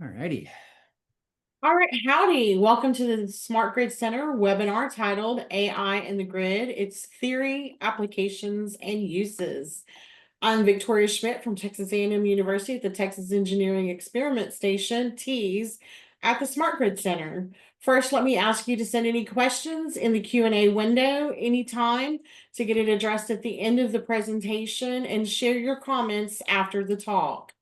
All righty. All right, howdy. Welcome to the Smart Grid Center webinar titled AI and the Grid, its theory, applications, and uses. I'm Victoria Schmidt from Texas A&M University at the Texas Engineering Experiment Station, TEAS, at the Smart Grid Center. First, let me ask you to send any questions in the Q&A window anytime to get it addressed at the end of the presentation and share your comments after the talk.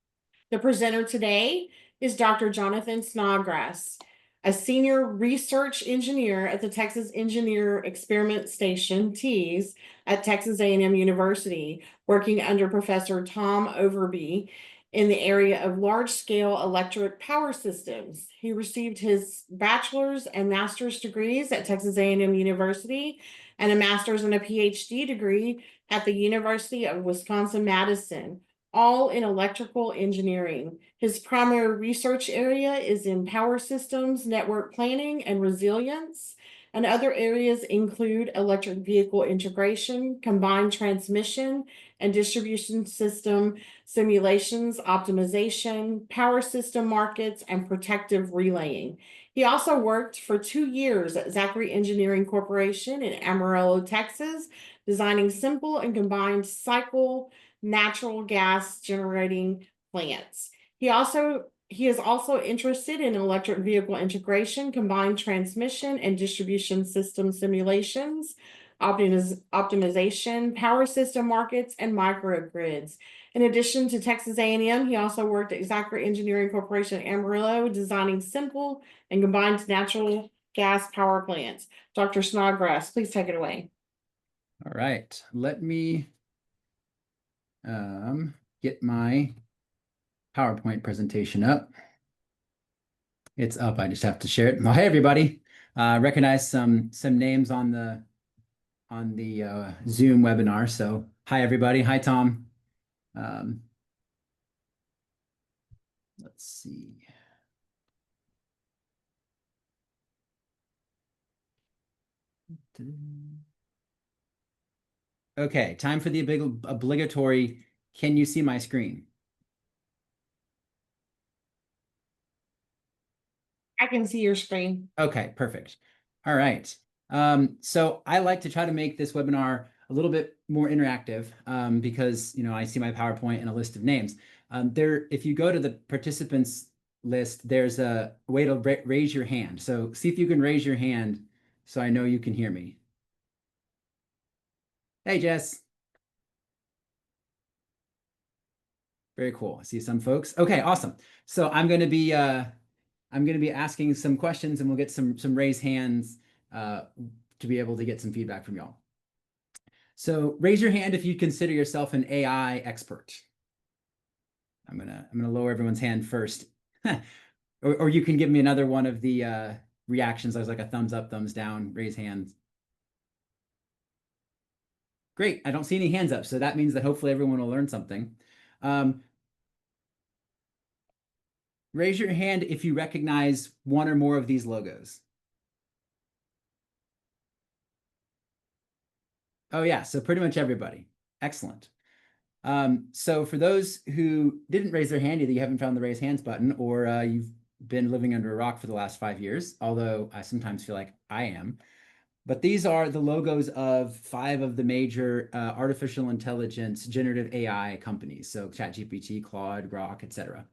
The presenter today is Dr. Jonathan Snodgrass, a senior research engineer at the Texas Engineer Experiment Station, TEAS, at Texas A&M University, working under Professor Tom Overby in the area of large-scale electric power systems. He received his bachelor's and master's degrees at Texas A&M University and a master's and a PhD degree at the University of Wisconsin-Madison, all in electrical engineering. His primary research area is in power systems, network planning, and resilience. And other areas include electric vehicle integration, combined transmission and distribution system simulations, optimization, power system markets, and protective relaying. He also worked for 2 years at Zachary Engineering Corporation in Amarillo, Texas, designing simple and combined cycle natural gas generating plants. He is also interested in electric vehicle integration, combined transmission and distribution system simulations, optimization, power system markets, and microgrids. In addition to Texas A&M, he also worked at Zachary Engineering Corporation Amarillo, designing simple and combined natural gas power plants. Dr. Snodgrass, please take it away. All right. Let me get my PowerPoint presentation up. It's up. I just have to share it. Well, hey everybody. Recognize some names on the Zoom webinar. So hi everybody. Hi Tom. Let's see. Okay, time for the obligatory, can you see my screen? I can see your screen. Okay, perfect. All right. So I like to try to make this webinar a little bit more interactive because, I see my PowerPoint and a list of names. If you go to the participants list, there's a way to raise your hand. So see if you can raise your hand so I know you can hear me. Hey, Jess. Very cool. I see some folks. Okay, awesome. So I'm going to be asking some questions, and we'll get some raised hands to be able to get some feedback from y'all. So raise your hand if you consider yourself an AI expert. I'm gonna lower everyone's hand first, or you can give me another one of the reactions. I was like a thumbs up, thumbs down, raise hands. Great. I don't see any hands up, so that means that hopefully everyone will learn something. Raise your hand if you recognize one or more of these logos. Oh yeah, so pretty much everybody. Excellent. So for those who didn't raise their hand, either you haven't found the raise hands button or you've been living under a rock for the last 5 years, although I sometimes feel like I am. But these are the logos of 5 of the major artificial intelligence generative AI companies. So ChatGPT, Claude, Grok, etc.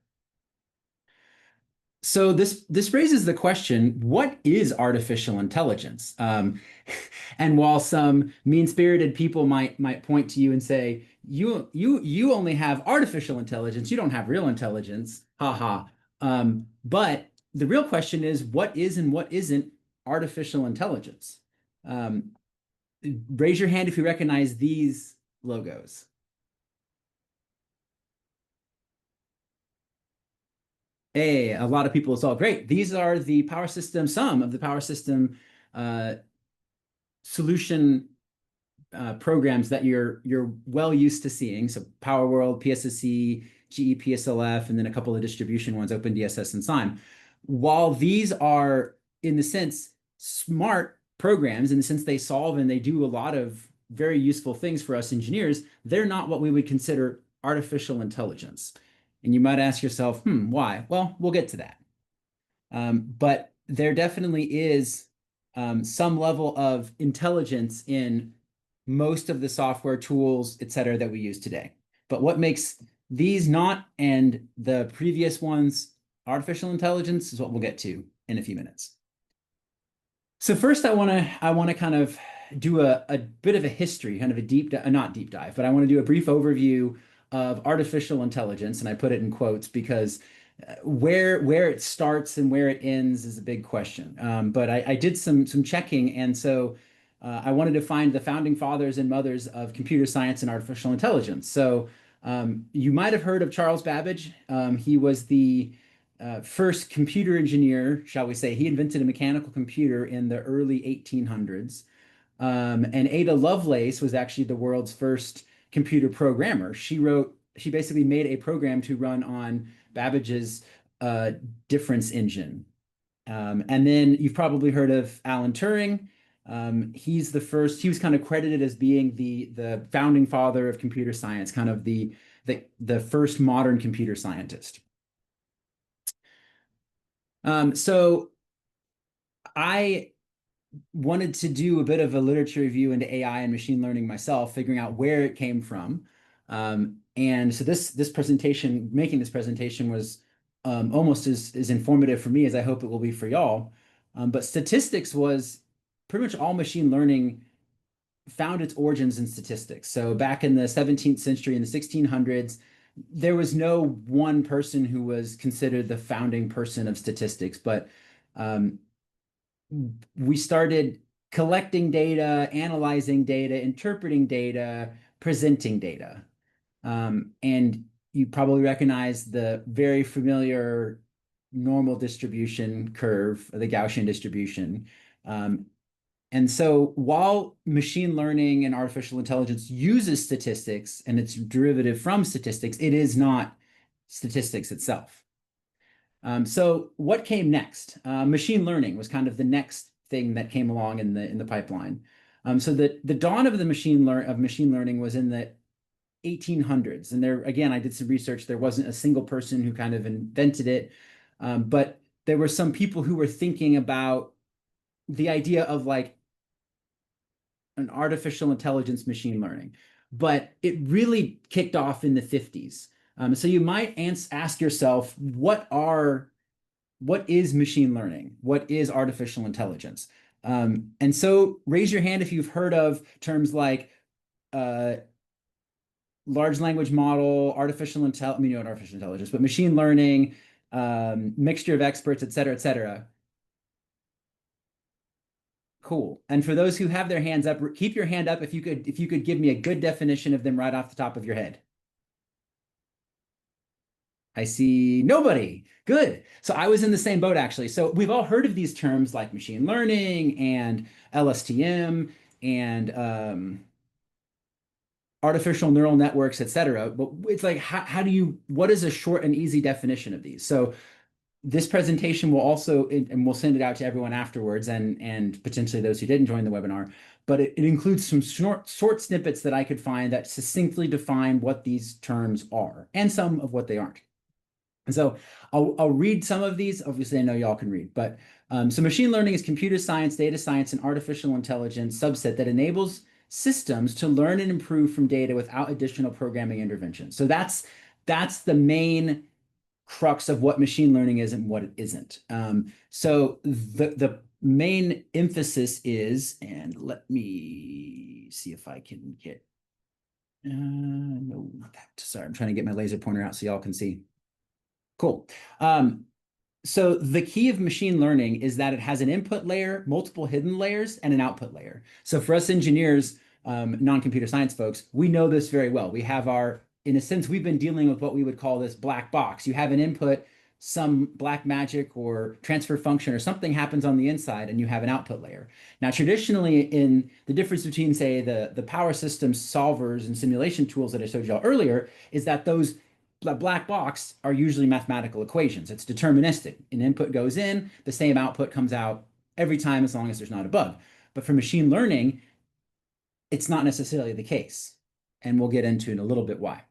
So this raises the question, what is artificial intelligence? And while some mean-spirited people might point to you and say, you only have artificial intelligence, you don't have real intelligence, haha. But the real question is, what is and what isn't artificial intelligence? Raise your hand if you recognize these logos. Hey, a lot of people saw, great. These are the power system, some of the power system solution programs that you're well used to seeing. So PowerWorld, PSSC, GE PSLF, and then a couple of distribution ones, OpenDSS and SIME. While these are, in the sense, smart programs, in the sense they solve and they do a lot of very useful things for us engineers, they're not what we would consider artificial intelligence. And you might ask yourself, why? Well, we'll get to that. But there definitely is some level of intelligence in most of the software tools, et cetera, that we use today. But what makes these not and the previous ones artificial intelligence is what we'll get to in a few minutes. So first, I want to kind of do a bit of a history, kind of a not deep dive, but I want to do a brief overview of artificial intelligence, and I put it in quotes because where it starts and where it ends is a big question. But I did some checking, and so I wanted to find the founding fathers and mothers of computer science and artificial intelligence. So you might have heard of Charles Babbage. He was the first computer engineer, shall we say. He invented a mechanical computer in the early 1800s. And Ada Lovelace was actually the world's first computer programmer. She basically made a program to run on Babbage's difference engine. And then you've probably heard of Alan Turing. He was kind of credited as being the founding father of computer science, kind of the first modern computer scientist. So I wanted to do a bit of a literature review into AI and machine learning myself, figuring out where it came from. And so this presentation, making this presentation was almost as informative for me as I hope it will be for y'all. But statistics was pretty much all machine learning found its origins in statistics. So back in the 17th century, in the 1600s, there was no one person who was considered the founding person of statistics, but we started collecting data, analyzing data, interpreting data, presenting data. And you probably recognize the very familiar normal distribution curve, the Gaussian distribution. And so while machine learning and artificial intelligence uses statistics and it's derivative from statistics, it is not statistics itself. So what came next? Machine learning was kind of the next thing that came along in the pipeline. So the dawn of machine learning was in the 1800s, and there again, I did some research. There wasn't a single person who kind of invented it, but there were some people who were thinking about the idea of like an artificial intelligence machine learning, but it really kicked off in the 50s. So you might ask yourself, what is machine learning? What is artificial intelligence? And so raise your hand if you've heard of terms like large language model, artificial intelligence, but machine learning, mixture of experts, et cetera, et cetera. Cool. And for those who have their hands up, keep your hand up if you could give me a good definition of them right off the top of your head. I see nobody. Good. So I was in the same boat actually. So we've all heard of these terms like machine learning and LSTM and artificial neural networks, et cetera. But it's like, what is a short and easy definition of these? So this presentation will also, and we'll send it out to everyone afterwards and potentially those who didn't join the webinar, but it includes some short snippets that I could find that succinctly define what these terms are and some of what they aren't. And so I'll read some of these. Obviously, I know y'all can read, but so machine learning is computer science, data science, and artificial intelligence subset that enables systems to learn and improve from data without additional programming intervention. So that's the main crux of what machine learning is and what it isn't. So the main emphasis is, and let me see if I can get, no, not that. Sorry, I'm trying to get my laser pointer out so y'all can see. Cool. So the key of machine learning is that it has an input layer, multiple hidden layers, and an output layer. So for us engineers, non-computer science folks, we know this very well. We have in a sense, we've been dealing with what we would call this black box. You have an input, some black magic or transfer function or something happens on the inside, and you have an output layer. Now, traditionally, in the difference between, say, the power systems solvers and simulation tools that I showed y'all earlier, is that those black box are usually mathematical equations. It's deterministic. An input goes in, the same output comes out every time as long as there's not a bug. But for machine learning, it's not necessarily the case. And we'll get into in a little bit why.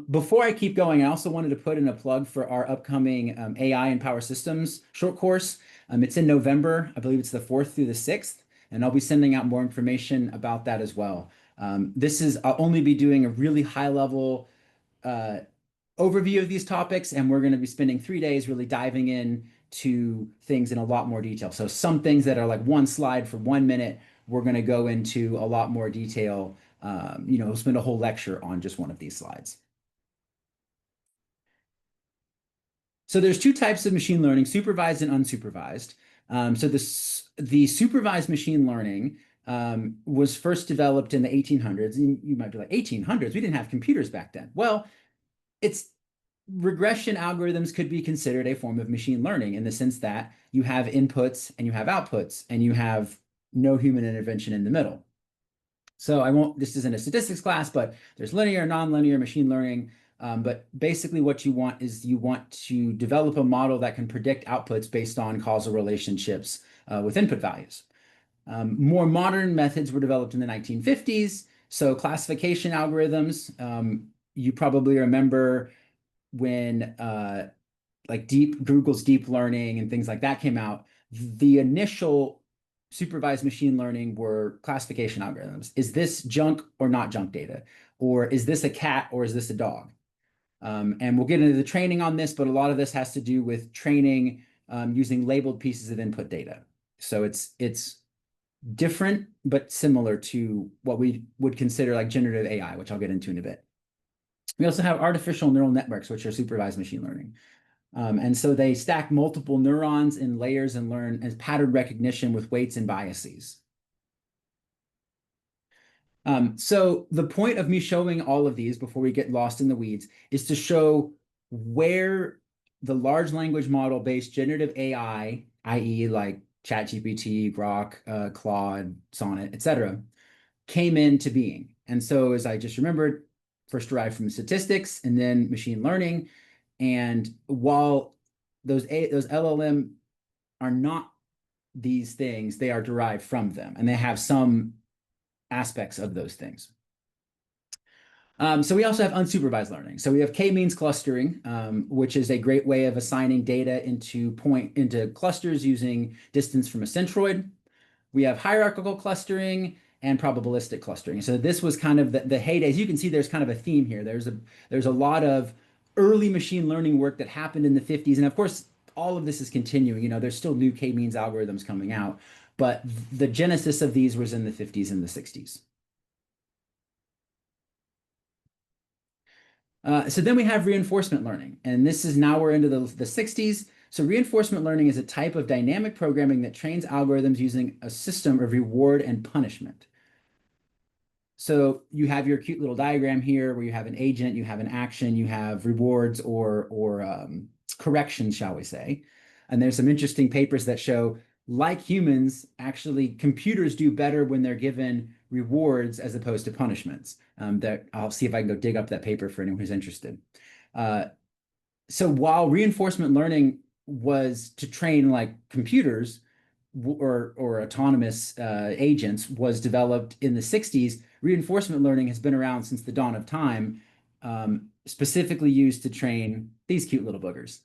Before I keep going, I also wanted to put in a plug for our upcoming AI and Power Systems short course. It's in November. I believe it's the 4th through the 6th, and I'll be sending out more information about that as well. I'll only be doing a really high level uh, overview of these topics, and we're going to be spending 3 days really diving in to things in a lot more detail. So some things that are like one slide for 1 minute, we're going to go into a lot more detail. We'll spend a whole lecture on just one of these slides. So there's two types of machine learning, supervised and unsupervised. The supervised machine learning was first developed in the 1800s. And you might be like, 1800s? We didn't have computers back then. Well, it's regression algorithms could be considered a form of machine learning in the sense that you have inputs and you have outputs and you have no human intervention in the middle. So this isn't a statistics class, but there's linear, nonlinear machine learning. But basically what you want is you want to develop a model that can predict outputs based on causal relationships with input values. More modern methods were developed in the 1950s. So classification algorithms, you probably remember when like Google's deep learning and things like that came out. The initial supervised machine learning were classification algorithms. Is this junk or not junk data? Or is this a cat or is this a dog? And we'll get into the training on this, but a lot of this has to do with training using labeled pieces of input data. So it's different, but similar to what we would consider like generative AI, which I'll get into in a bit. We also have artificial neural networks, which are supervised machine learning. And so they stack multiple neurons in layers and learn as pattern recognition with weights and biases. So the point of me showing all of these before we get lost in the weeds is to show where the large language model based generative AI, i.e. like ChatGPT, Grok, Claude, Sonnet, etc., came into being. And so as I just remembered, first derived from statistics and then machine learning. And while those LLM are not these things, they are derived from them and they have some aspects of those things. So we also have unsupervised learning. So we have k-means clustering, which is a great way of assigning data into clusters using distance from a centroid. We have hierarchical clustering and probabilistic clustering. So this was kind of the heydays. You can see there's kind of a theme here. There's a lot of early machine learning work that happened in the 50s. And of course, all of this is continuing. There's still new k-means algorithms coming out, but the genesis of these was in the 50s and the 60s. So then we have reinforcement learning, and this is now we're into the 60s. So reinforcement learning is a type of dynamic programming that trains algorithms using a system of reward and punishment. So you have your cute little diagram here where you have an agent, you have an action, you have rewards or corrections, shall we say. And there's some interesting papers that show, like humans, actually computers do better when they're given rewards as opposed to punishments. That I'll see if I can go dig up that paper for anyone who's interested. So while reinforcement learning was to train like computers or autonomous agents was developed in the 60s, reinforcement learning has been around since the dawn of time, specifically used to train these cute little boogers.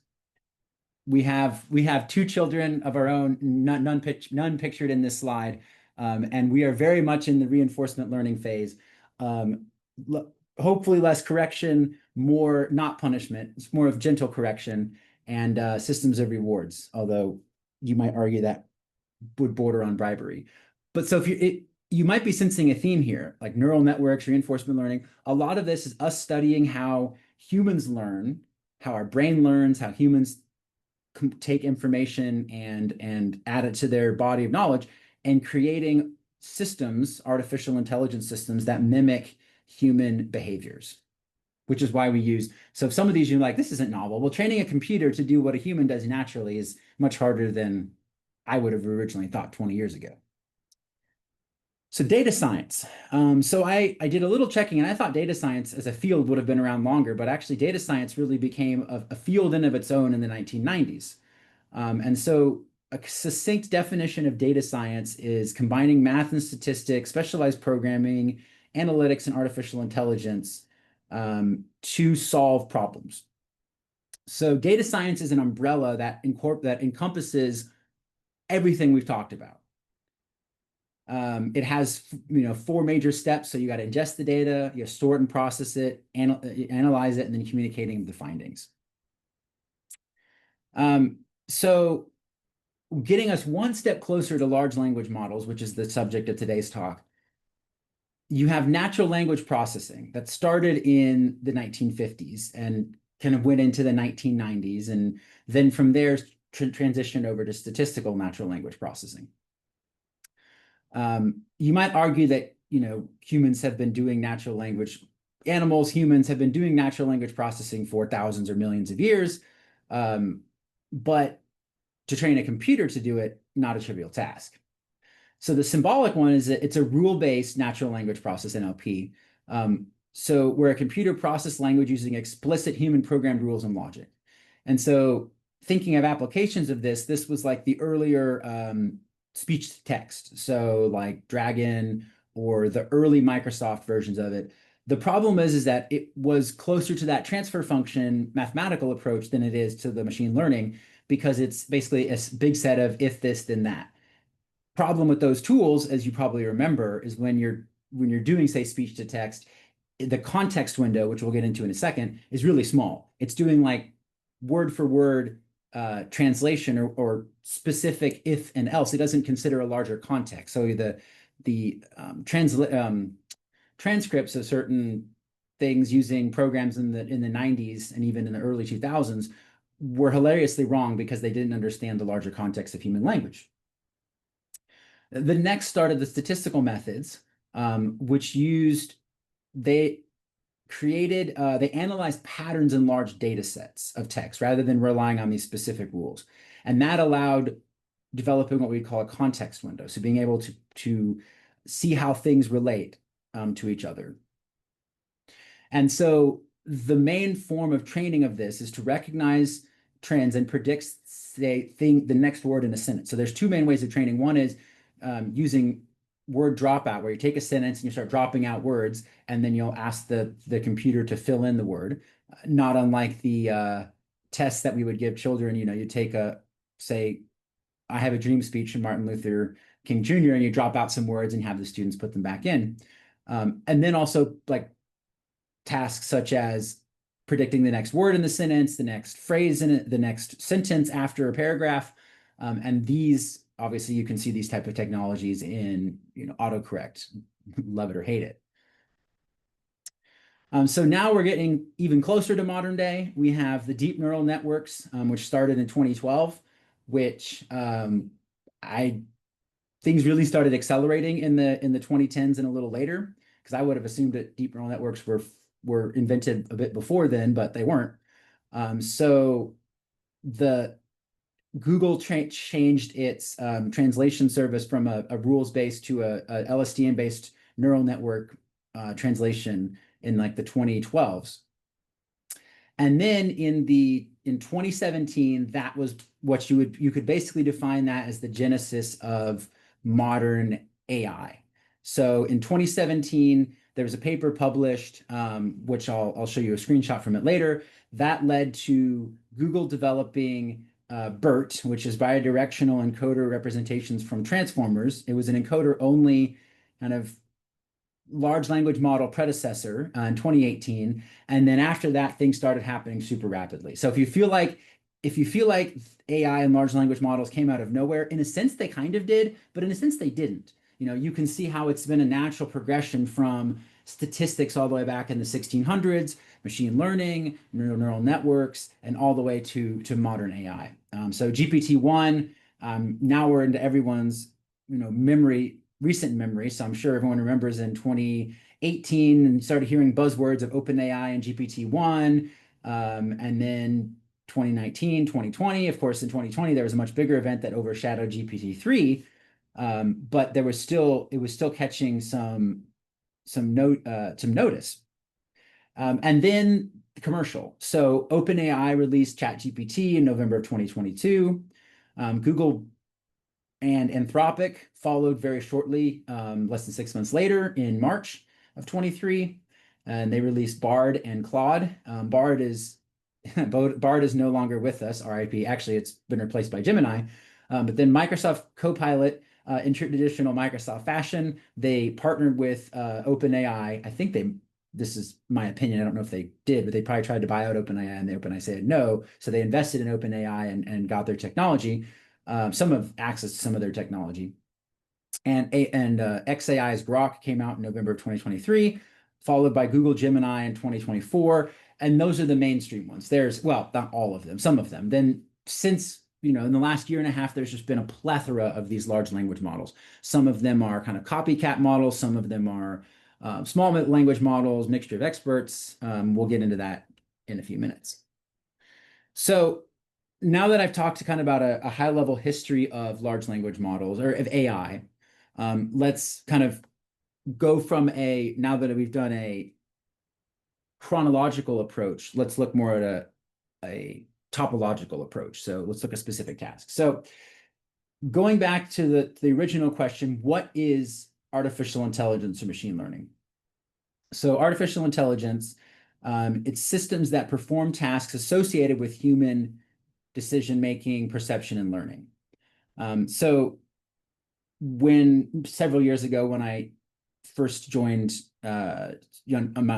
We have two children of our own, none pictured in this slide, and we are very much in the reinforcement learning phase. Hopefully less correction, more not punishment. It's more of gentle correction and systems of rewards, although you might argue that would border on bribery. But so if you might be sensing a theme here, like neural networks, reinforcement learning. A lot of this is us studying how humans learn, how our brain learns, how humans take information and add it to their body of knowledge and creating systems, artificial intelligence systems that mimic human behaviors, which is why we use. So some of these you're like, this isn't novel. Well, training a computer to do what a human does naturally is much harder than I would have originally thought 20 years ago. So data science. So I did a little checking and I thought data science as a field would have been around longer, but actually data science really became a field in of its own in the 1990s. And so a succinct definition of data science is combining math and statistics, specialized programming, analytics, and artificial intelligence to solve problems. So data science is an umbrella that encompasses everything we've talked about. It has, 4 major steps. So you got to ingest the data, you store it and process it, analyze it, and then communicating the findings. So getting us one step closer to large language models, which is the subject of today's talk, you have natural language processing that started in the 1950s and kind of went into the 1990s. And then from there, transitioned over to statistical natural language processing. You might argue that, humans have been doing humans have been doing natural language processing for thousands or millions of years. But to train a computer to do it, not a trivial task. So the symbolic one is that it's a rule-based natural language process, NLP. So where a computer processes language using explicit human programmed rules and logic. And so thinking of applications of this was like the earlier speech to text. So like Dragon or the early Microsoft versions of it. The problem is that it was closer to that transfer function mathematical approach than it is to the machine learning, because it's basically a big set of if this, then that. Problem with those tools, as you probably remember, is when you're doing, say, speech to text, the context window, which we'll get into in a second, is really small. It's doing like word for word translation or specific if and else. It doesn't consider a larger context. So the transcripts of certain things using programs in the 90s and even in the early 2000s were hilariously wrong because they didn't understand the larger context of human language. The next started the statistical methods, which they analyzed patterns in large data sets of text rather than relying on these specific rules. And that allowed developing what we call a context window. So being able to see how things relate to each other. And so the main form of training of this is to recognize trends and predict, say, the next word in a sentence. So there's 2 main ways of training. One is using word dropout, where you take a sentence and you start dropping out words, and then you'll ask the computer to fill in the word. Not unlike the tests that we would give children. You take say, I have a dream speech from Martin Luther King Jr., and you drop out some words and have the students put them back in. And then also like tasks such as predicting the next word in the sentence, the next phrase in it, the next sentence after a paragraph. And these, obviously, you can see these type of technologies in autocorrect, love it or hate it. So now we're getting even closer to modern day. We have the deep neural networks, which started in 2012, which things really started accelerating in the 2010s and a little later, because I would have assumed that deep neural networks were invented a bit before then, but they weren't. So the Google changed its translation service from a rules-based to a LSTM-based neural network translation in like the 2012s. And then in 2017, that was what you could basically define that as the genesis of modern AI. So in 2017, there was a paper published, which I'll show you a screenshot from it later, that led to Google developing BERT, which is bidirectional encoder representations from transformers. It was an encoder-only kind of large language model predecessor in 2018, and then after that, things started happening super rapidly. So if you feel like AI and large language models came out of nowhere, in a sense they kind of did, but in a sense they didn't. You can see how it's been a natural progression from statistics all the way back in the 1600s, machine learning, neural networks, and all the way to modern AI. So GPT-1, now we're into everyone's recent memory. So I'm sure everyone remembers in 2018 and started hearing buzzwords of OpenAI and GPT-1, and then 2019, 2020. Of course, in 2020 there was a much bigger event that overshadowed GPT-3. But it was still catching some notice. And then the commercial. So OpenAI released ChatGPT in November of 2022. Google and Anthropic followed very shortly, less than 6 months later in March of 23. and they released Bard and Claude. Bard is Bard is no longer with us, RIP. Actually, it's been replaced by Gemini. But then Microsoft Copilot, in traditional Microsoft fashion, they partnered with OpenAI. I think this is my opinion, I don't know if they did, but they probably tried to buy out OpenAI, and OpenAI said no. So they invested in OpenAI and got their technology, some of access to some of their technology. And xAI's Grok came out in November of 2023, followed by Google Gemini in 2024. And those are the mainstream ones. There's, well, not all of them, some of them. Then since, in the last year and a half, there's just been a plethora of these large language models. Some of them are kind of copycat models. Some of them are small language models, mixture of experts. We'll get into that in a few minutes. So now that I've talked kind of about a high level history of large language models or of AI, let's kind of go from now that we've done a chronological approach, let's look more at a topological approach. So let's look at specific tasks. So going back to the original question, what is artificial intelligence or machine learning? So artificial intelligence, it's systems that perform tasks associated with human decision-making, perception, and learning. So several years ago, when I first joined my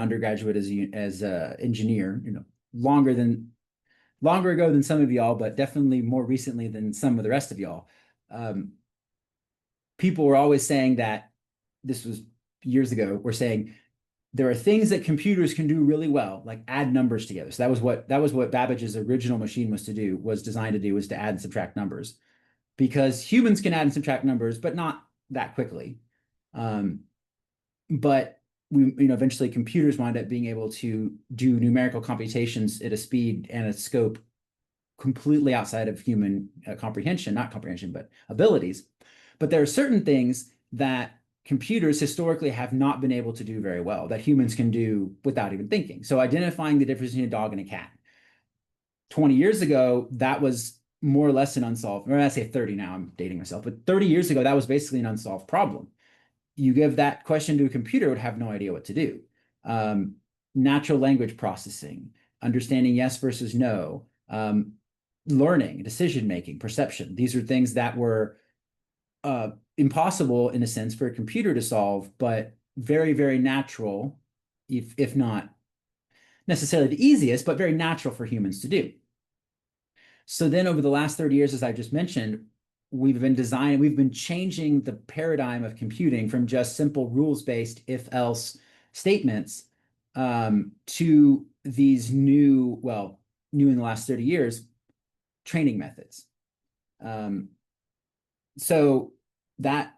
undergraduate as an engineer, longer ago than some of y'all, but definitely more recently than some of the rest of y'all. People were always saying that, this was years ago, were saying there are things that computers can do really well, like add numbers together. So that was what Babbage's original machine was designed to do, was to add and subtract numbers, because humans can add and subtract numbers, but not that quickly. But we, eventually computers wind up being able to do numerical computations at a speed and a scope completely outside of human not comprehension, but abilities. But there are certain things that computers historically have not been able to do very well that humans can do without even thinking. So identifying the difference between a dog and a cat. 20 years ago, that was more or less an unsolved, or I say 30 now, I'm dating myself, but 30 years ago, that was basically an unsolved problem. You give that question to a computer, it would have no idea what to do. Natural language processing, understanding yes versus no, learning, decision-making, perception. These are things that were impossible in a sense for a computer to solve, but very, very natural, if not necessarily the easiest, but very natural for humans to do. So then over the last 30 years, as I just mentioned, we've been changing the paradigm of computing from just simple rules-based if-else statements to these new in the last 30 years, training methods. So that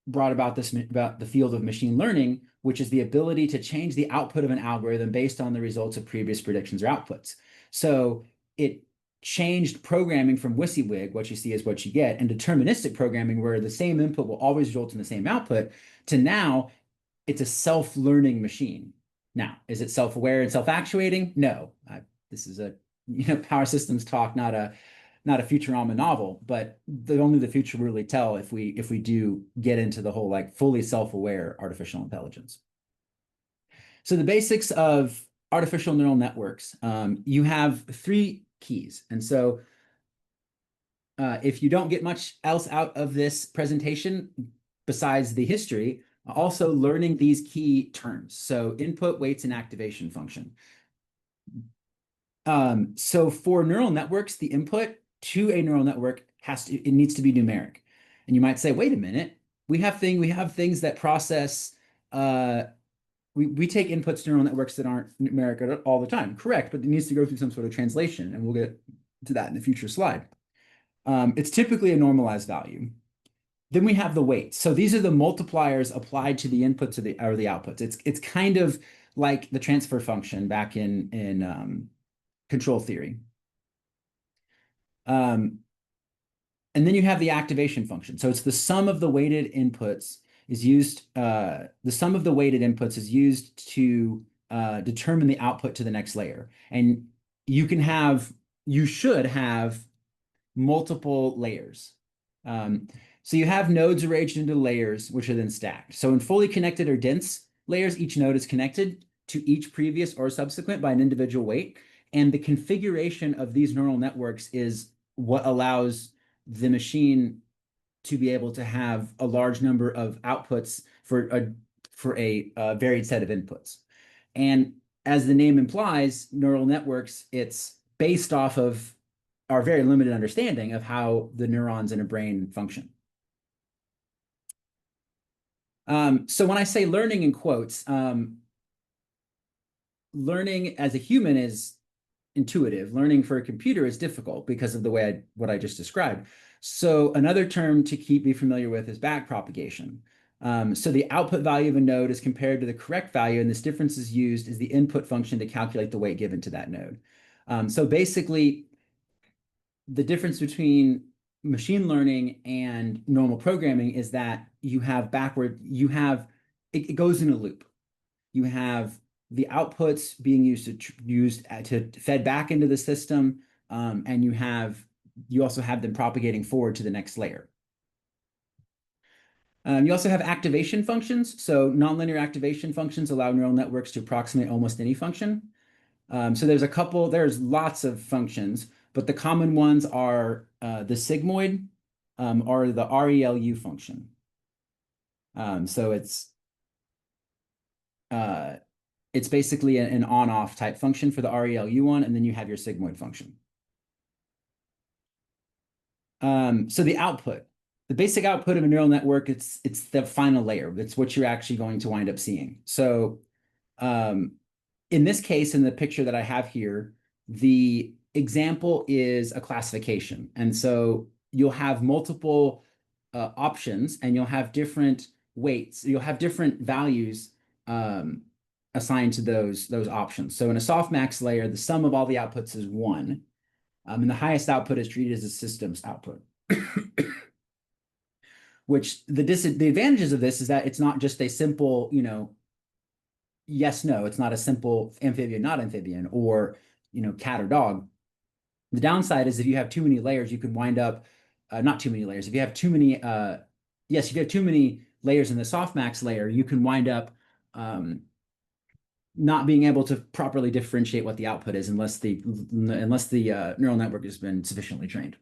brought about the field of machine learning, which is the ability to change the output of an algorithm based on the results of previous predictions or outputs. So it changed programming from WYSIWYG, what you see is what you get, and deterministic programming, where the same input will always result in the same output, to now it's a self-learning machine. Now, is it self-aware and self-actuating? No. This is a power systems talk, not a Futurama novel, but only the future will really tell if we do get into the whole fully self-aware artificial intelligence. So the basics of artificial neural networks, you have 3 keys. And so if you don't get much else out of this presentation besides the history, also learning these key terms. So input, weights, and activation function. So for neural networks, the input to a neural network needs to be numeric. And you might say, wait a minute, we have things that process, we take inputs to neural networks that aren't numeric all the time. Correct, but it needs to go through some sort of translation, and we'll get to that in a future slide. It's typically a normalized value. Then we have the weights. So these are the multipliers applied to the inputs or the outputs. It's kind of like the transfer function back in control theory. And then you have the activation function. So it's the sum of the weighted inputs is used. The sum of the weighted inputs is used to determine the output to the next layer. And you should have multiple layers. So you have nodes arranged into layers, which are then stacked. So in fully connected or dense layers, each node is connected to each previous or subsequent by an individual weight. And the configuration of these neural networks is what allows the machine to be able to have a large number of outputs for a varied set of inputs. And as the name implies, neural networks, it's based off of our very limited understanding of how the neurons in a brain function. So when I say learning in quotes, learning as a human is intuitive. Learning for a computer is difficult because of the way what I just described. So another term to be familiar with is backpropagation. So the output value of a node is compared to the correct value, and this difference is used as the input function to calculate the weight given to that node. So basically, the difference between machine learning and normal programming is that it goes in a loop. You have the outputs being used to fed back into the system, and you also have them propagating forward to the next layer. You also have activation functions. So nonlinear activation functions allow neural networks to approximate almost any function. So there's lots of functions, but the common ones are the sigmoid or the ReLU function. So it's basically an on-off type function for the ReLU one, and then you have your sigmoid function. So the basic output of a neural network, it's the final layer. It's what you're actually going to wind up seeing. So in this case, in the picture that I have here, the example is a classification. And so you'll have multiple options, and you'll have different weights. You'll have different values assigned to those options. So in a softmax layer, the sum of all the outputs is 1. And the highest output is treated as a systems output. Which the advantages of this is that it's not just a simple, yes, no. It's not a simple amphibian, not amphibian, or cat or dog. The downside is if you have too many layers, you can wind up not too many layers. If you have too many, if you have too many layers in the softmax layer, you can wind up not being able to properly differentiate what the output is unless the neural network has been sufficiently trained.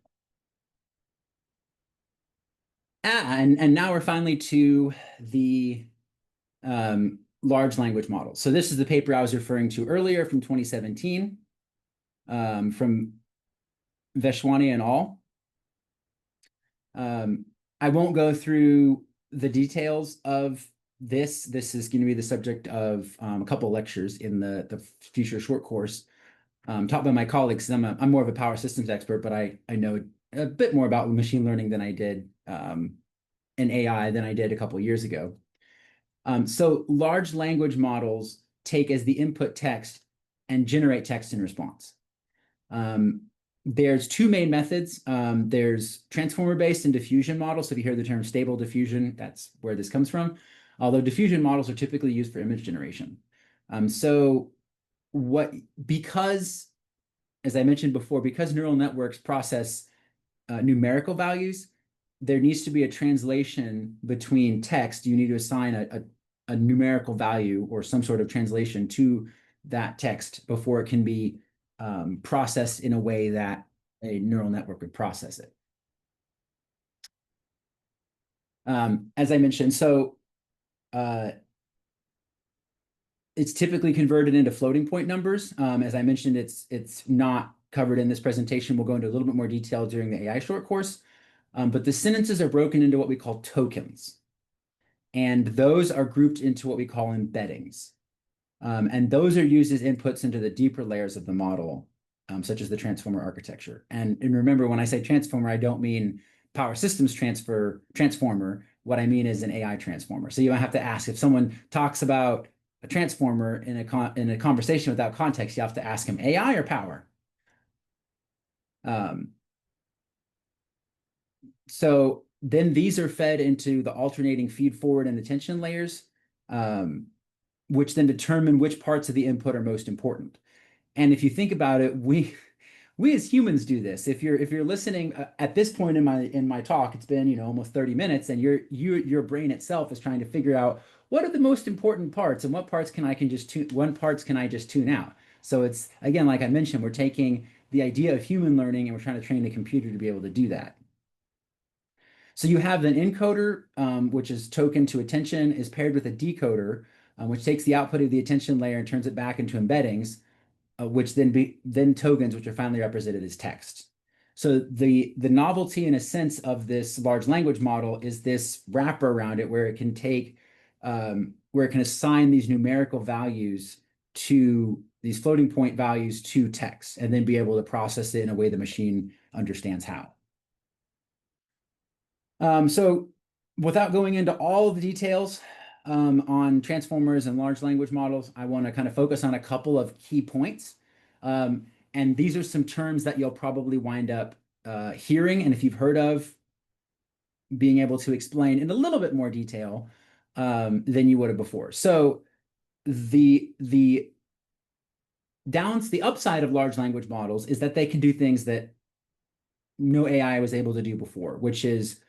And now we're finally to the large language model. So this is the paper I was referring to earlier from 2017 from Veshwani and al. I won't go through the details of this. This is going to be the subject of a couple of lectures in the future short course taught by my colleagues. I'm more of a power systems expert, but I know a bit more about machine learning than I did in AI than I did a couple of years ago. So large language models take as the input text and generate text in response. There's two main methods. There's transformer-based and diffusion models. So if you hear the term stable diffusion, that's where this comes from. Although diffusion models are typically used for image generation. Because, as I mentioned before, because neural networks process numerical values, there needs to be a translation between text. You need to assign a numerical value or some sort of translation to that text before it can be processed in a way that a neural network would process it. As I mentioned, it's typically converted into floating point numbers. As I mentioned, it's not covered in this presentation. We'll go into a little bit more detail during the AI short course. But the sentences are broken into what we call tokens. And those are grouped into what we call embeddings. And those are used as inputs into the deeper layers of the model, such as the transformer architecture. And remember, when I say transformer, I don't mean power systems transformer. What I mean is an AI transformer. So you have to ask, if someone talks about a transformer in a conversation without context, you have to ask him AI or power. So then these are fed into the alternating feed forward and attention layers, which then determine which parts of the input are most important. And if you think about it, we as humans do this. If you're listening at this point in my talk, it's been almost 30 minutes, and your brain itself is trying to figure out what are the most important parts and what parts can I just tune out? So it's, again, like I mentioned, we're taking the idea of human learning and we're trying to train the computer to be able to do that. So you have an encoder, which is token to attention, is paired with a decoder, which takes the output of the attention layer and turns it back into embeddings, which then tokens, which are finally represented as text. So the novelty, in a sense, of this large language model is this wrapper around it, where it can where it can assign these numerical values to these floating point values to text, and then be able to process it in a way the machine understands how. So without going into all of the details on transformers and large language models, I want to kind of focus on a couple of key points. And these are some terms that you'll probably wind up hearing, and if you've heard of, being able to explain in a little bit more detail than you would have before. So the upside of large language models is that they can do things that no AI was able to do before, which is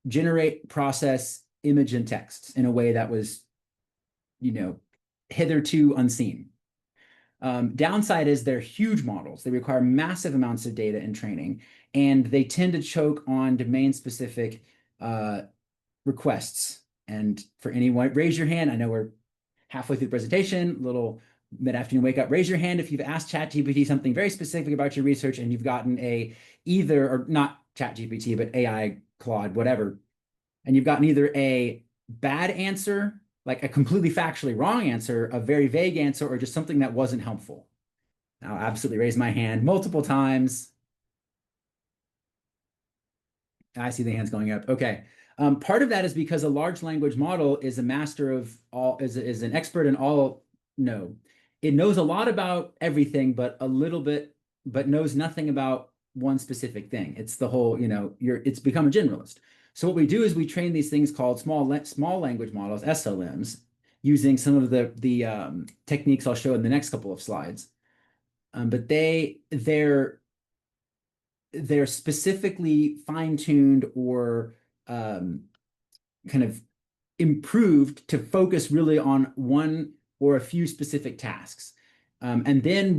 generate, process, image, and text in a way that was, hitherto unseen. Downside is they're huge models. They require massive amounts of data and training, and they tend to choke on domain-specific requests. And for anyone, raise your hand. I know we're halfway through the presentation, little mid-afternoon wake up. Raise your hand if you've asked ChatGPT something very specific about your research and you've gotten or not ChatGPT, but AI, Claude, whatever, and you've gotten either a bad answer, like a completely factually wrong answer, a very vague answer, or just something that wasn't helpful. I'll absolutely raise my hand multiple times. I see the hands going up. Okay. Part of that is because a large language model is a master of all, is an expert in all. No, it knows a lot about everything, but knows nothing about one specific thing. It's the whole, it's become a generalist. So what we do is we train these things called small language models, SLMs, using some of the techniques I'll show in the next couple of slides. But they're specifically fine-tuned or kind of improved to focus really on one or a few specific tasks. And then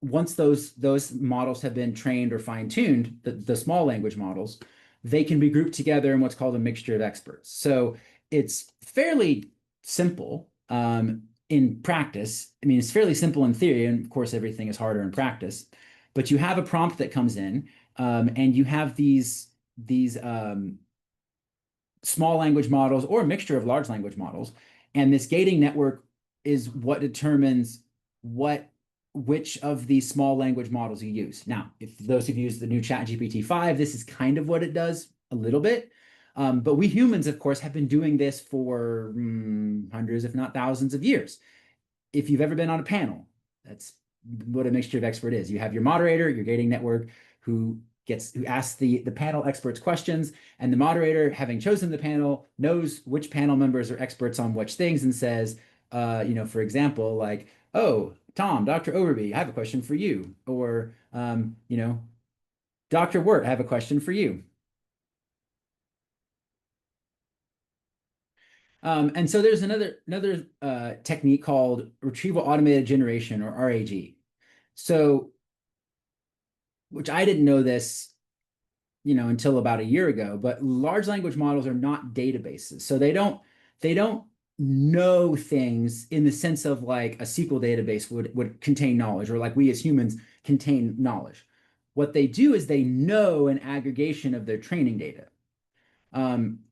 once those models have been trained or fine-tuned, the small language models, they can be grouped together in what's called a mixture of experts. So it's fairly simple in practice. I mean, it's fairly simple in theory, and of course, everything is harder in practice. But you have a prompt that comes in, and you have these small language models or a mixture of large language models. And this gating network is what determines which of these small language models you use. Now, if those who've used the new ChatGPT 5, this is kind of what it does a little bit. But we humans, of course, have been doing this for hundreds, if not thousands of years. If you've ever been on a panel, that's what a mixture of expert is. You have your moderator, your gating network, who asks the panel experts questions, and the moderator, having chosen the panel, knows which panel members are experts on which things and says, for example, like, oh, Tom, Dr. Overby, I have a question for you. Or, Dr. Wirt, I have a question for you. And so there's another technique called Retrieval-Automated Generation, or RAG. So, which I didn't know this, until about a year ago, but large language models are not databases. So they don't know things in the sense of like a SQL database would contain knowledge, or like we as humans contain knowledge. What they do is they know an aggregation of their training data.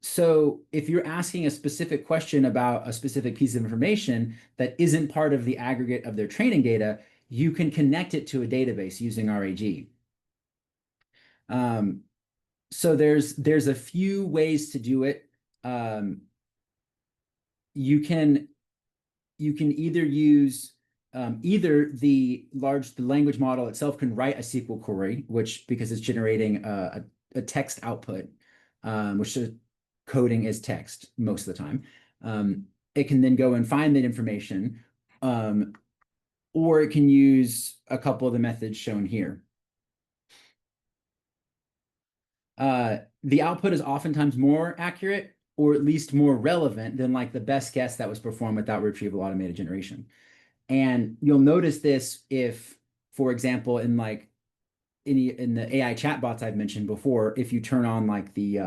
So if you're asking a specific question about a specific piece of information that isn't part of the aggregate of their training data, you can connect it to a database using RAG. So there's a few ways to do it. You can either use the language model itself can write a SQL query, which, because it's generating a text output, which is coding is text most of the time. It can then go and find that information, or it can use a couple of the methods shown here. The output is oftentimes more accurate, or at least more relevant than like the best guess that was performed without retrieval automated generation. And you'll notice this if, for example, in like in the AI chatbots I've mentioned before, if you turn on like the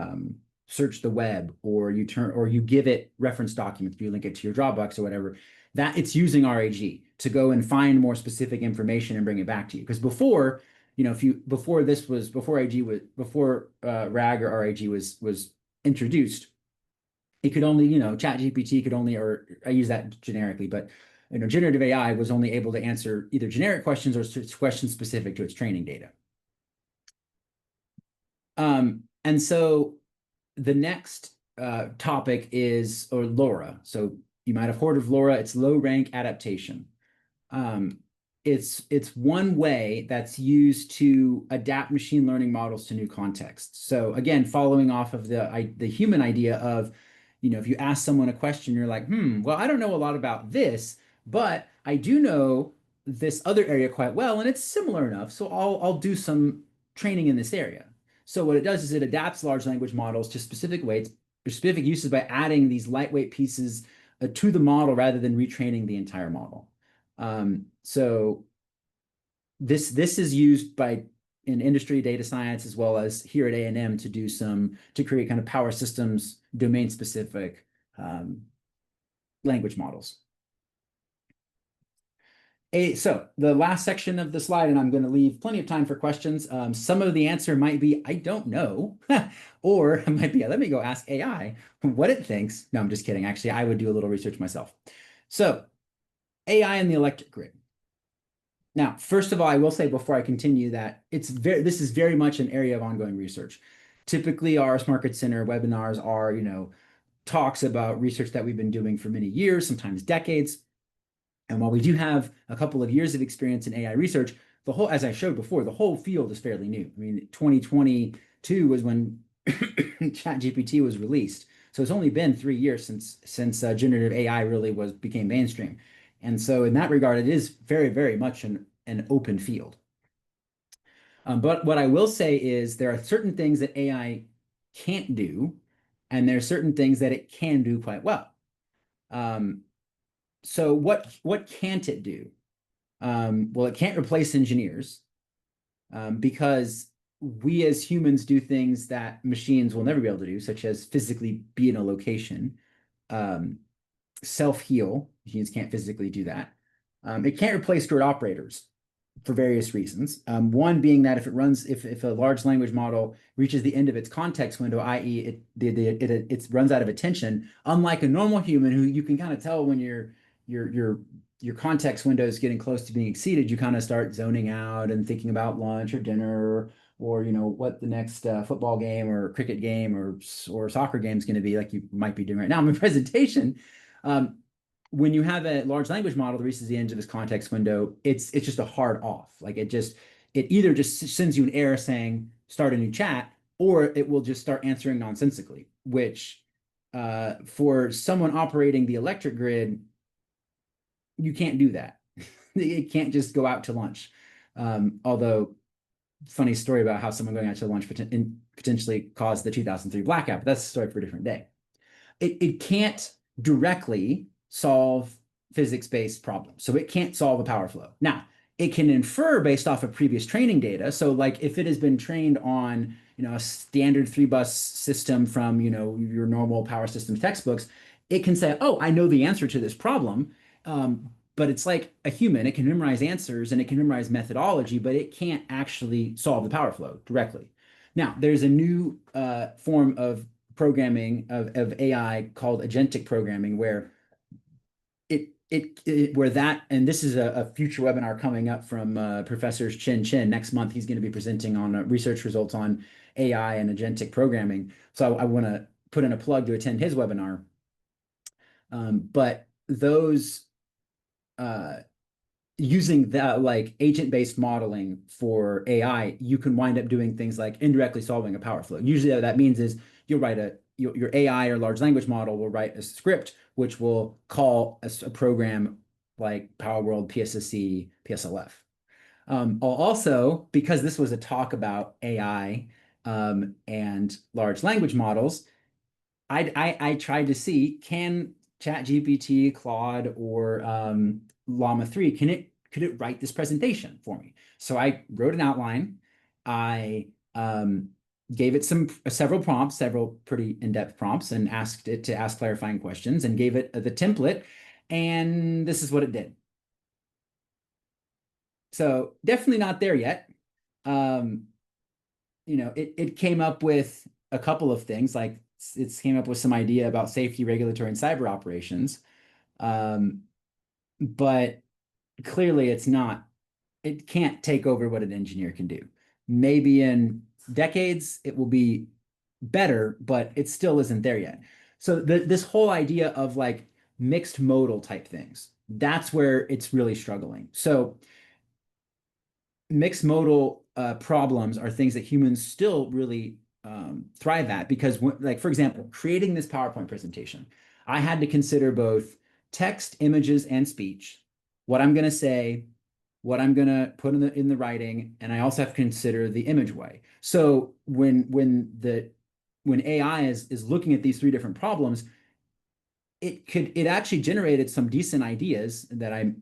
search the web, or you give it reference documents, if you link it to your Dropbox or whatever, that it's using RAG to go and find more specific information and bring it back to you. Because before, if you before AG was before RAG or RAG was introduced, it could only, Chat GPT could only, or I use that generically, but generative AI was only able to answer either generic questions or questions specific to its training data. And so the next topic is, or LoRA. So you might have heard of LoRA. It's low rank adaptation. Um, it's one way that's used to adapt machine learning models to new contexts. So again, following off of the human idea of, if you ask someone a question, you're like, well, I don't know a lot about this, but I do know this other area quite well, and it's similar enough. So I'll do some training in this area. So what it does is it adapts large language models to specific weights, specific uses by adding these lightweight pieces to the model rather than retraining the entire model. So this is used by in industry data science as well as here at A&M to create kind of power systems domain specific language models. So the last section of the slide, and I'm going to leave plenty of time for questions. Some of the answer might be, I don't know, or it might be, let me go ask AI what it thinks. No, I'm just kidding. Actually, I would do a little research myself. So AI and the electric grid. Now, first of all, I will say before I continue that this is very much an area of ongoing research. Typically, our Smart Grid Center webinars are, talks about research that we've been doing for many years, sometimes decades. And while we do have a couple of years of experience in AI research, as I showed before, the whole field is fairly new. I mean, 2022 was when ChatGPT was released. So it's only been 3 years since generative AI really became mainstream. And so in that regard, it is very, very much an open field. But what I will say is there are certain things that AI can't do, and there are certain things that it can do quite well. So what can't it do? Well, it can't replace engineers because we as humans do things that machines will never be able to do, such as physically be in a location, self-heal. Machines can't physically do that. It can't replace grid operators for various reasons. One being that if a large language model reaches the end of its context window, i.e., it runs out of attention, unlike a normal human who you can kind of tell when your context window is getting close to being exceeded, you kind of start zoning out and thinking about lunch or dinner or what the next football game or cricket game or soccer game is going to be, like you might be doing right now in my presentation. When you have a large language model that reaches the end of its context window, it's just a hard off. Like it either just sends you an error saying start a new chat, or it will just start answering nonsensically, which for someone operating the electric grid, you can't do that. It can't just go out to lunch. Although, funny story about how someone going out to lunch potentially caused the 2003 blackout, but that's a story for a different day. It can't directly solve physics-based problems. So it can't solve a power flow. Now, it can infer based off of previous training data. So like if it has been trained on, a standard 3-bus system from, your normal power systems textbooks, it can say, oh, I know the answer to this problem. But it's like a human. It can memorize answers and it can memorize methodology, but it can't actually solve the power flow directly. Now, there's a new form of programming of AI called agentic programming, where and this is a future webinar coming up from Professor Chen. Next month, he's going to be presenting on research results on AI and agentic programming. So I want to put in a plug to attend his webinar. But those using that like agent-based modeling for AI, you can wind up doing things like indirectly solving a power flow. Usually what that means is you'll write your AI or large language model will write a script which will call a program like PowerWorld, PSSC, PSLF. Also, because this was a talk about AI and large language models, I tried to see, can ChatGPT, Claude, or Llama 3, could it write this presentation for me? So I wrote an outline. I gave it several prompts, several pretty in-depth prompts, and asked it to ask clarifying questions, and gave it the template, and this is what it did. So definitely not there yet. Um, it came up with a couple of things, like it came up with some idea about safety, regulatory, and cyber operations. Um, but clearly it can't take over what an engineer can do. Maybe in decades it will be better, but it still isn't there yet. So this whole idea of like mixed modal type things, that's where it's really struggling. So mixed modal problems are things that humans still really thrive at, because like, for example, creating this PowerPoint presentation, I had to consider both text, images, and speech, what I'm going to say, what I'm going to put in the writing, and I also have to consider the image way. So when AI is looking at these three different problems, it actually generated some decent ideas that a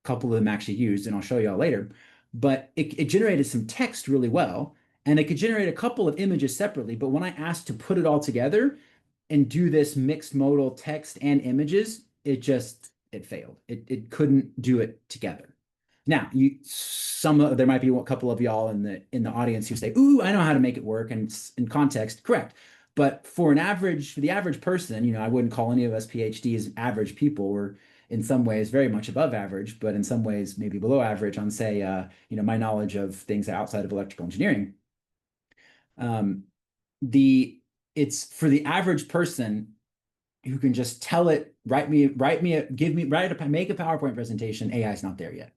couple of them actually used, and I'll show y'all later. But it generated some text really well, and it could generate a couple of images separately. But when I asked to put it all together and do this mixed modal text and images, it failed. It couldn't do it together. Now, there might be a couple of y'all in the audience who say, "Ooh, I know how to make it work," and in context, correct. But for the average person, I wouldn't call any of us PhDs average people. We're in some ways very much above average, but in some ways maybe below average on, say, my knowledge of things outside of electrical engineering. Um, the it's for the average person who can just tell it, make a PowerPoint presentation. AI is not there yet.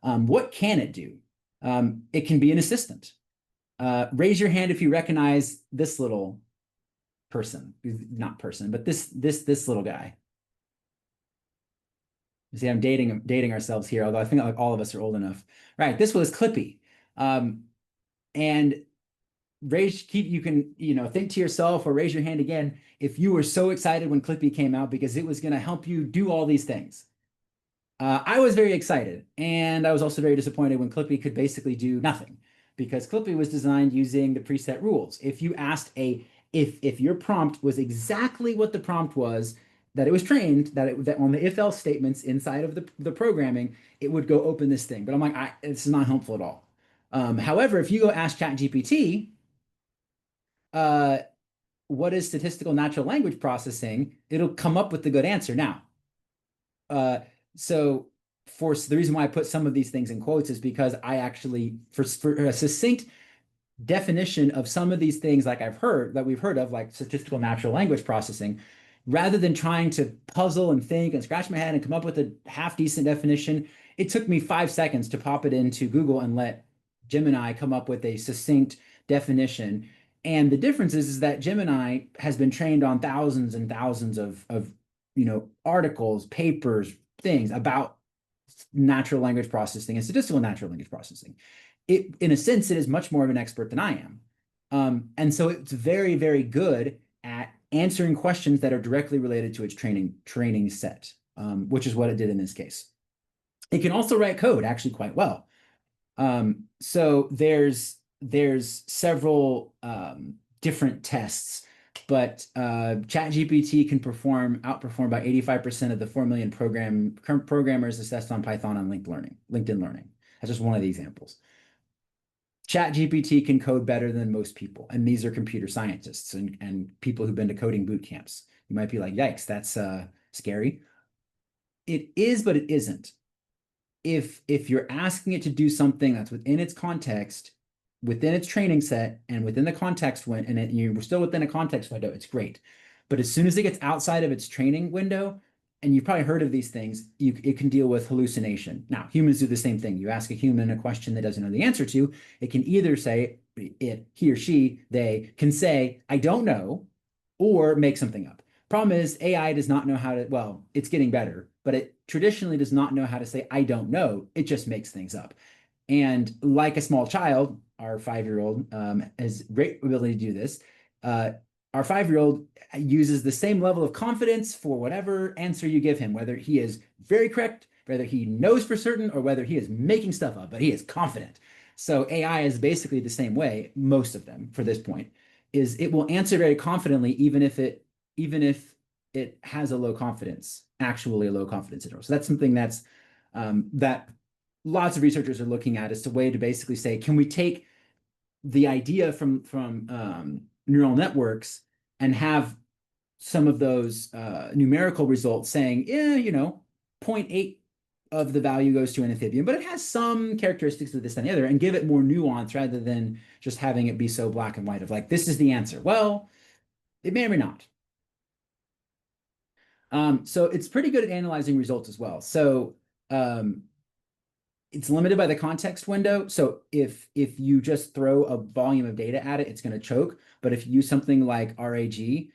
What can it do? It can be an assistant. Raise your hand if you recognize this little person, not person, but this little guy. You see, I'm dating ourselves here, although I think like all of us are old enough. Right, this was Clippy. And you can, think to yourself or raise your hand again if you were so excited when Clippy came out because it was going to help you do all these things. I was very excited, and I was also very disappointed when Clippy could basically do nothing, because Clippy was designed using the preset rules. If you asked if your prompt was exactly what the prompt was, that it was trained, that on the if-else statements inside of the programming, it would go open this thing. But I'm like, it's not helpful at all. However, if you go ask ChatGPT, uh, what is statistical natural language processing, it'll come up with the good answer. Now, uh, so the reason why I put some of these things in quotes is because I actually, for a succinct definition of some of these things, like we've heard of, like statistical natural language processing, rather than trying to puzzle and think and scratch my head and come up with a half decent definition, it took me 5 seconds to pop it into Google and let Gemini come up with a succinct definition. And the difference is that Gemini has been trained on thousands and thousands of articles, papers, things about natural language processing and statistical natural language processing. In a sense, it is much more of an expert than I am. And so it's very, very good at answering questions that are directly related to its training set, which is what it did in this case. It can also write code actually quite well. So there's several different tests, but ChatGPT can outperform about 85% of the 4 million programmers assessed on Python on LinkedIn Learning. That's just one of the examples. ChatGPT can code better than most people, and these are computer scientists and people who've been to coding boot camps. You might be like, yikes, that's scary. It is, but it isn't. If you're asking it to do something that's within its context, within its training set, and within the context you're still within a context window, it's great. But as soon as it gets outside of its training window, and you've probably heard of these things, it can deal with hallucination. Now, humans do the same thing. You ask a human a question that doesn't know the answer to, it can either say, he or she, they can say, I don't know, or make something up. Problem is, AI does not know how to, well, it's getting better, but it traditionally does not know how to say, I don't know. It just makes things up. And like a small child, our 5-year-old has great ability to do this. our 5-year-old uses the same level of confidence for whatever answer you give him, whether he is very correct, whether he knows for certain, or whether he is making stuff up, but he is confident. So AI is basically the same way, most of them for this point, is it will answer very confidently, even if it has a low confidence, actually a low confidence interval. So that's something that lots of researchers are looking at as a way to basically say, can we take the idea from neural networks and have some of those numerical results saying, yeah, 0.8 of the value goes to an amphibian, but it has some characteristics of this and the other, and give it more nuance rather than just having it be so black and white of like, this is the answer. Well, it may or may not. So it's pretty good at analyzing results as well. So it's limited by the context window. So if you just throw a volume of data at it, it's going to choke. But if you use something like RAG, you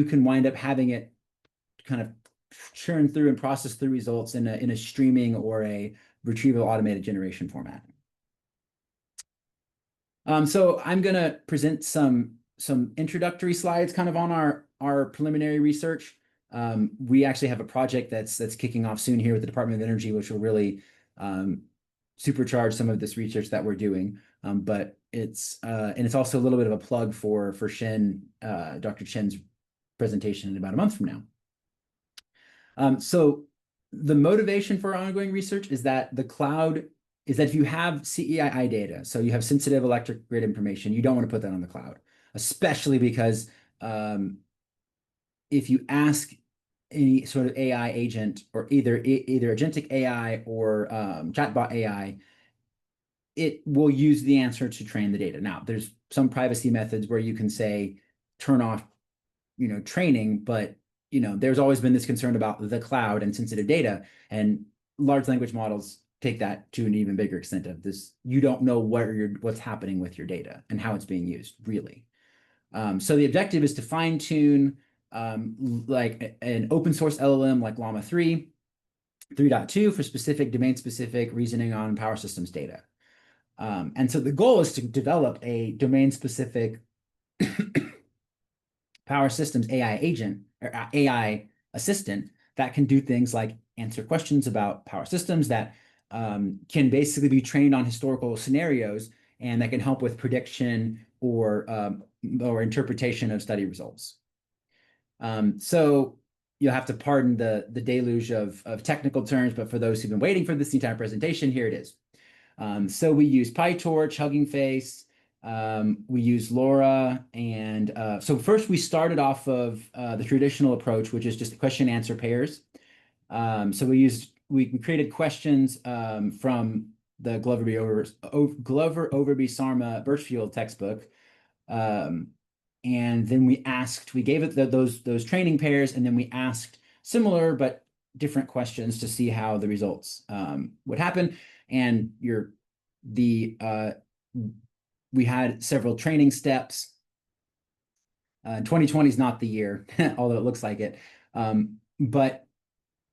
can wind up having it kind of churn through and process through results in a streaming or a retrieval-automated generation format. So I'm going to present some introductory slides kind of on our preliminary research. We actually have a project that's kicking off soon here with the Department of Energy, which will really supercharge some of this research that we're doing. But it's also a little bit of a plug for Dr. Chen's presentation in about a month from now. So the motivation for ongoing research is that if you have CEII data, so you have sensitive electric grid information, you don't want to put that on the cloud, especially because if you ask any sort of AI agent or either agentic AI or chatbot AI, it will use the answer to train the data. Now, there's some privacy methods where you can say turn off, training, but there's always been this concern about the cloud and sensitive data, and large language models take that to an even bigger extent of this. You don't know what's happening with your data and how it's being used, really. So the objective is to fine tune like an open source LLM like Llama 3, 3.2 for specific domain-specific reasoning on power systems data. And so the goal is to develop a domain-specific power systems AI agent or AI assistant that can do things like answer questions about power systems, that can basically be trained on historical scenarios, and that can help with prediction or interpretation of study results. So you'll have to pardon the deluge of technical terms, but for those who've been waiting for this entire presentation, here it is. So we use PyTorch, Hugging Face, we use LoRa, and so first we started off of the traditional approach, which is just question answer pairs. So we created questions from the Glover Overby Sarma Birchfield textbook. And then we gave it those training pairs, and then we asked similar but different questions to see how the results would happen. And we had several training steps. 2020 is not the year, although it looks like it. But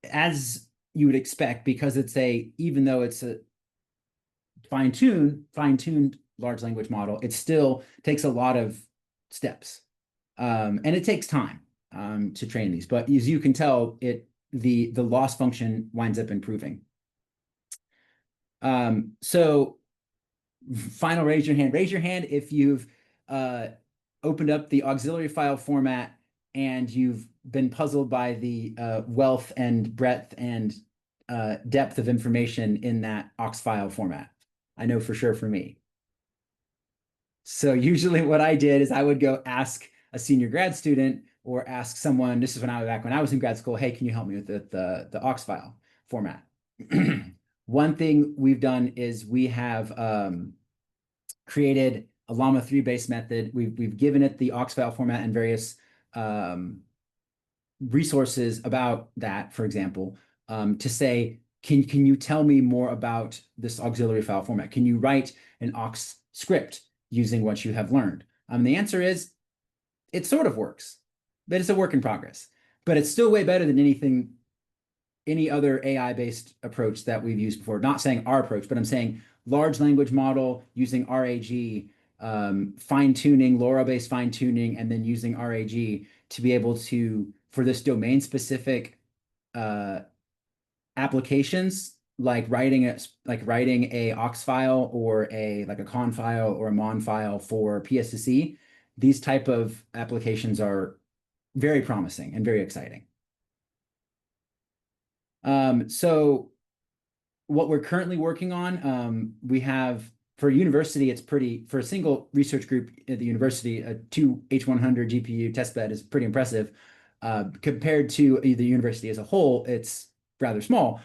as you would expect, because even though it's a fine-tuned large language model, it still takes a lot of steps. And it takes time to train these. But as you can tell, the loss function winds up improving. So final raise your hand. Raise your hand if you've opened up the auxiliary file format and you've been puzzled by the wealth and breadth and depth of information in that aux file format. I know for sure for me. So usually what I did is I would go ask a senior grad student or ask someone, this is when I was in grad school, hey, can you help me with the aux file format? One thing we've done is we have created a Llama 3 based method. We've given it the aux file format and various resources about that, for example, to say, can you tell me more about this auxiliary file format? Can you write an aux script using what you have learned? The answer is, it sort of works, but it's a work in progress. But it's still way better than any other AI-based approach that we've used before. Not saying our approach, but I'm saying large language model using RAG fine tuning, LoRa-based fine tuning, and then using RAG to be able to, for this domain specific applications, like writing a aux file or a con file or a mon file for PSSE, these type of applications are very promising and very exciting. So what we're currently working on, we have for university, it's pretty, for a single research group at the university, a 2 H100 GPU testbed is pretty impressive. Compared to the university as a whole, it's rather small.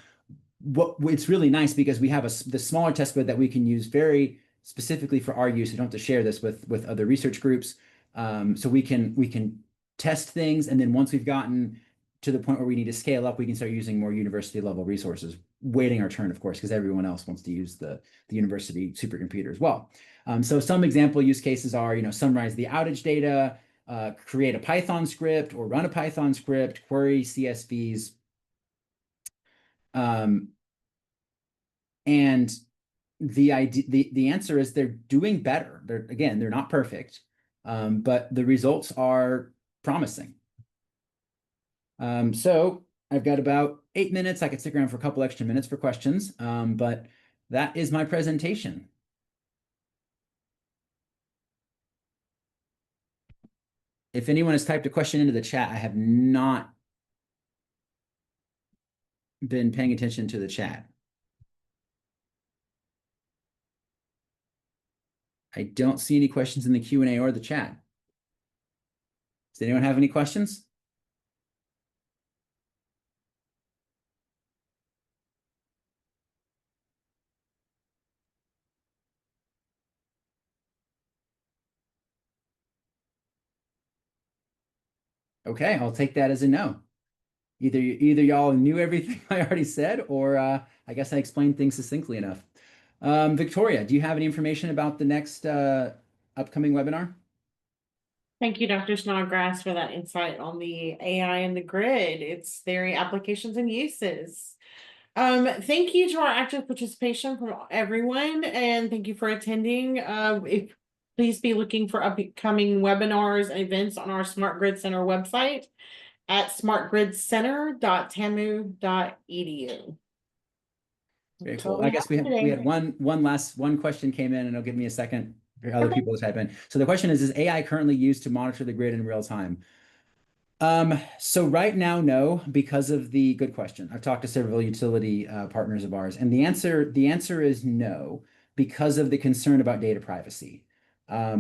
It's really nice because we have the smaller testbed that we can use very specifically for our use. We don't have to share this with other research groups. So we can test things, and then once we've gotten to the point where we need to scale up, we can start using more university level resources, waiting our turn, of course, because everyone else wants to use the university supercomputer as well. So some example use cases are, summarize the outage data, create a Python script or run a Python script, query CSVs. And the answer is they're doing better. They're not perfect, but the results are promising. So I've got about 8 minutes. I could stick around for a couple extra minutes for questions, but that is my presentation. If anyone has typed a question into the chat, I have not been paying attention to the chat. I don't see any questions in the Q&A or the chat. Does anyone have any questions? Okay, I'll take that as a no. Either y'all knew everything I already said, or I guess I explained things succinctly enough. Victoria, do you have any information about the next upcoming webinar? Thank you, Dr. Snodgrass, for that insight on the AI and the grid, its theory, applications, and uses. Thank you to our active participation from everyone, and thank you for attending. Please be looking for upcoming webinars and events on our Smart Grid Center website at smartgridcenter.tamu.edu. Very cool. I guess we had one question came in, and it'll give me a second for other people to type in. So the question is AI currently used to monitor the grid in real time? So right now, no, because of the good question. I've talked to several utility partners of ours, and the answer is no, because of the concern about data privacy. What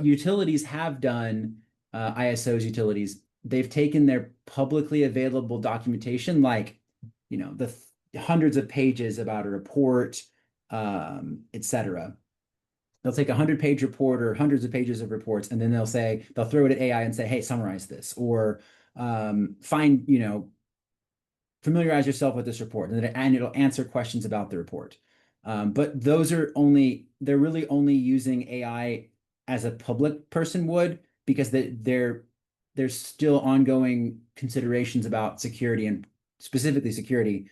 utilities have done, ISOs utilities, they've taken their publicly available documentation, like the hundreds of pages about a report, etc. They'll take a 100-page report or hundreds of pages of reports, and then they'll throw it at AI and say, hey, summarize this, or familiarize yourself with this report, and it'll answer questions about the report. But they're really only using AI as a public person would, because there's still ongoing considerations about security, and specifically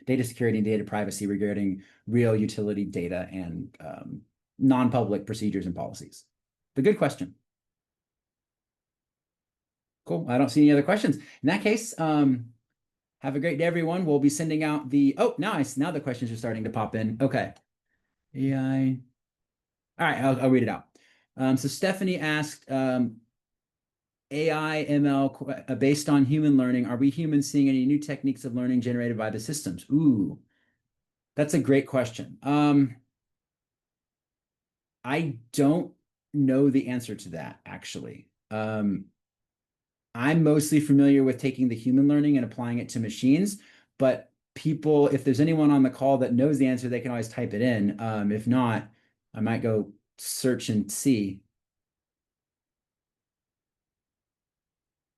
data security and data privacy regarding real utility data and non-public procedures and policies. But good question. Cool. I don't see any other questions. In that case, have a great day, everyone. We'll be sending out now the questions are starting to pop in. Okay. AI. All right, I'll read it out. So Stephanie asked, AI, ML, based on human learning, are we humans seeing any new techniques of learning generated by the systems? Ooh, that's a great question. I don't know the answer to that, actually. I'm mostly familiar with taking the human learning and applying it to machines, but people, if there's anyone on the call that knows the answer, they can always type it in. If not, I might go search and see.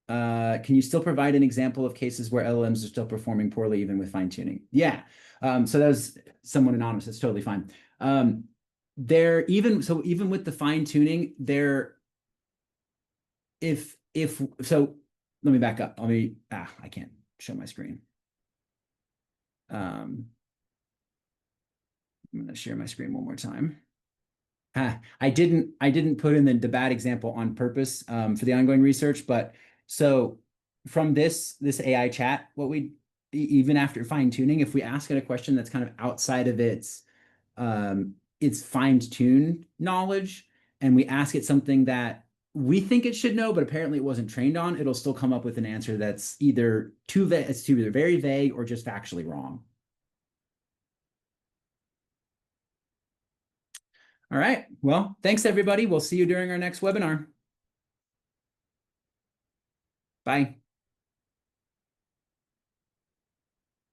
Can you still provide an example of cases where LLMs are still performing poorly even with fine tuning? Yeah. So that was someone anonymous. It's totally fine. Even with the fine tuning, let me back up. I can't show my screen. I'm going to share my screen one more time. I didn't put in the bad example on purpose for the ongoing research, but so from this AI chat, what we even after fine tuning, if we ask it a question that's kind of outside of its fine-tuned knowledge, and we ask it something that we think it should know, but apparently it wasn't trained on, it'll still come up with an answer that's either it's either very vague or just factually wrong. All right. Well, thanks everybody. We'll see you during our next webinar. Bye.